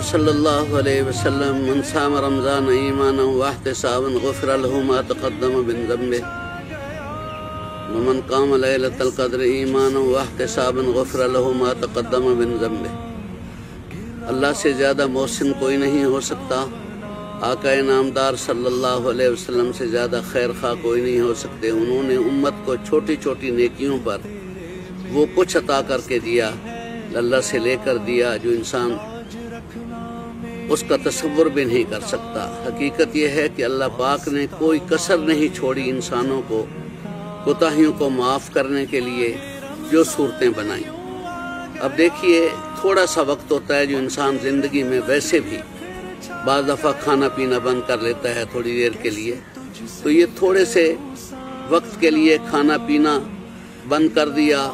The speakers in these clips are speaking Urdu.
صلی اللہ علیہ وسلم من صام رمضان ایمانا واحتسابا غفر له ما تقدم من ذنبه ومن قام لیلۃ القدر ایمانا واحتسابا غفر له ما تقدم من ذنبه۔ اللہ سے زیادہ محسن کوئی نہیں ہو سکتا، آقا انعامدار صلی اللہ علیہ وسلم سے زیادہ خیر خواہ کوئی نہیں ہو سکتے۔ انہوں نے امت کو چھوٹی چھوٹی نیکیوں پر وہ کچھ عطا کر کے دیا، اللہ سے لے کر دیا جو انسان اس کا تصور بھی نہیں کر سکتا۔ حقیقت یہ ہے کہ اللہ پاک نے کوئی کسر نہیں چھوڑی انسانوں کو کوتاہیوں کو معاف کرنے کے لیے جو صورتیں بنائیں۔ اب دیکھیے، تھوڑا سا وقت ہوتا ہے جو انسان زندگی میں ویسے بھی بعض دفعہ کھانا پینا بند کر لیتا ہے تھوڑی دیر کے لیے، تو یہ تھوڑے سے وقت کے لیے کھانا پینا بند کر دیا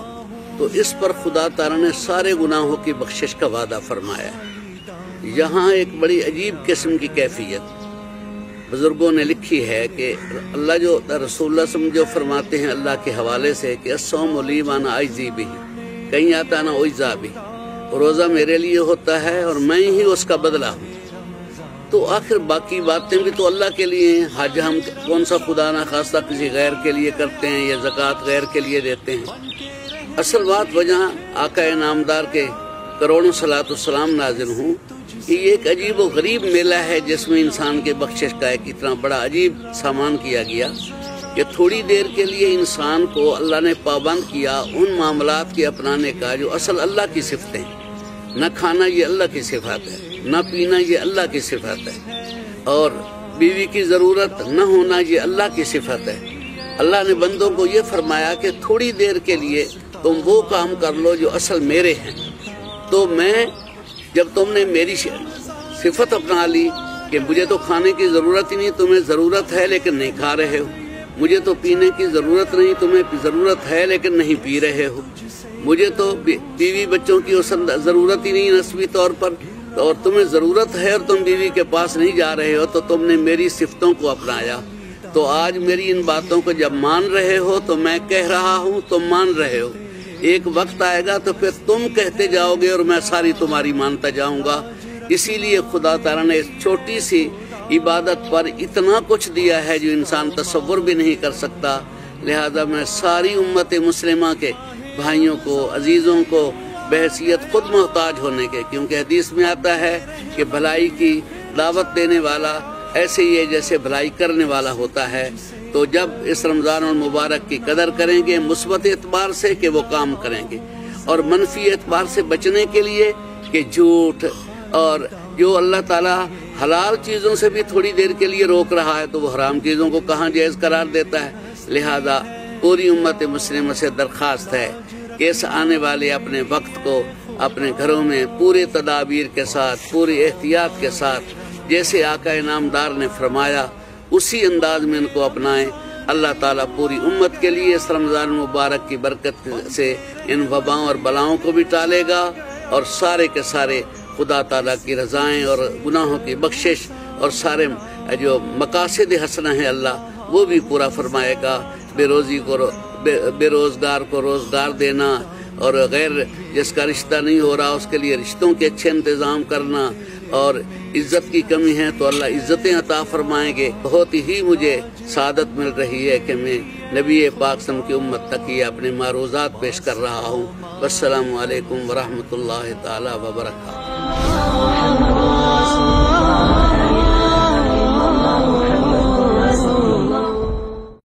تو اس پر خدا تعالیٰ نے سارے گناہوں کی بخشش کا وعدہ فرمایا ہے۔ یہاں ایک بڑی عجیب قسم کی کیفیت بزرگوں نے لکھی ہے کہ اللہ جو رسول اللہ صلی اللہ علیہ وسلم جو فرماتے ہیں اللہ کے حوالے سے کہ الصوم لی وانا اجزی بہ، کہیں آتا نا اجزا بہ، روزہ میرے لیے ہوتا ہے اور میں ہی اس کا بدلہ ہوں۔ تو آخر باقی باتیں بھی تو اللہ کے لیے ہیں۔ حج ہم کون سا خدا نہ خواستہ کسی غیر کے لیے کرتے ہیں یا زکوٰۃ غیر کے لیے دیتے ہیں؟ اصل بات وجہ آقا انعامدار کے کروڑوں صلاۃ والسلام نازل ہوں کہ یہ ایک عجیب و غریب میلہ ہے جس میں انسان کے بخشش کا ایک اتنا بڑا عجیب سامان کیا گیا کہ تھوڑی دیر کے لیے انسان کو اللہ نے پابند کیا ان معاملات کے اپنانے کا جو اصل اللہ کی صفتیں ہیں۔ نہ کھانا یہ اللہ کی صفات ہے، نہ پینا یہ اللہ کی صفات ہے، اور بیوی کی ضرورت نہ ہونا یہ اللہ کی صفت ہے۔ اللہ نے بندوں کو یہ فرمایا کہ تھوڑی دیر کے لیے تم وہ کام کر لو جو اصل میرے ہیں۔ تو میں جب تم نے میری صفت اپنا لی کہ مجھے تو کھانے کی ضرورت ہی نہیں، تمہیں ضرورت ہے لیکن نہیں کھا رہے ہو، مجھے تو پینے کی ضرورت نہیں، تمہیں ضرورت ہے لیکن نہیں پی رہے ہو، مجھے تو بیوی بچوں کی ضرورت ہی نہیں نسبی طور پر، اور تمہیں ضرورت ہے اور تم بیوی کے پاس نہیں جا رہے ہو، تو تم نے میری صفتوں کو اپنایا۔ تو آج میری ان باتوں کو جب مان رہے ہو تو میں کہہ رہا ہوں، تم مان رہے ہو، ایک وقت آئے گا تو پھر تم کہتے جاؤ گے اور میں ساری تمہاری مانتا جاؤں گا۔ اسی لیے خدا تعالیٰ نے اس چھوٹی سی عبادت پر اتنا کچھ دیا ہے جو انسان تصور بھی نہیں کر سکتا۔ لہذا میں ساری امت مسلمہ کے بھائیوں کو، عزیزوں کو بحیثیت خود محتاج ہونے کے، کیونکہ حدیث میں آتا ہے کہ بھلائی کی دعوت دینے والا ایسے ہی ہے جیسے بھلائی کرنے والا ہوتا ہے۔ تو جب اس رمضان المبارک کی قدر کریں گے مثبت اعتبار سے کہ وہ کام کریں گے، اور منفی اعتبار سے بچنے کے لیے کہ جھوٹ اور جو اللہ تعالیٰ حلال چیزوں سے بھی تھوڑی دیر کے لیے روک رہا ہے تو وہ حرام چیزوں کو کہاں جائز قرار دیتا ہے۔ لہذا پوری امت مسلمہ سے درخواست ہے کہ اس آنے والے اپنے وقت کو اپنے گھروں میں پورے تدابیر کے ساتھ، پوری احتیاط کے ساتھ، جیسے آقا انعامدار نے فرمایا اسی انداز میں ان کو اپنائیں۔ اللہ تعالیٰ پوری امت کے لیے اس رمضان مبارک کی برکت سے ان وباؤں اور بلاؤں کو بھی ٹالے گا، اور سارے کے سارے خدا تعالیٰ کی رضائیں اور گناہوں کی بخشش اور سارے جو مقاصد حسنہ ہیں اللہ وہ بھی پورا فرمائے گا۔ بے روزگار کو روزگار دینا، اور غیر جس کا رشتہ نہیں ہو رہا اس کے لیے رشتوں کے اچھے انتظام کرنا، اور عزت کی کمی ہے تو اللہ عزتیں عطا فرمائیں گے۔ بہت ہی مجھے سعادت مل رہی ہے کہ میں نبی پاک صلی اللہ علیہ وسلم کی امت تک یہ اپنے معروضات پیش کر رہا ہوں۔ والسلام علیکم ورحمۃ اللہ تعالی وبرکاتہ۔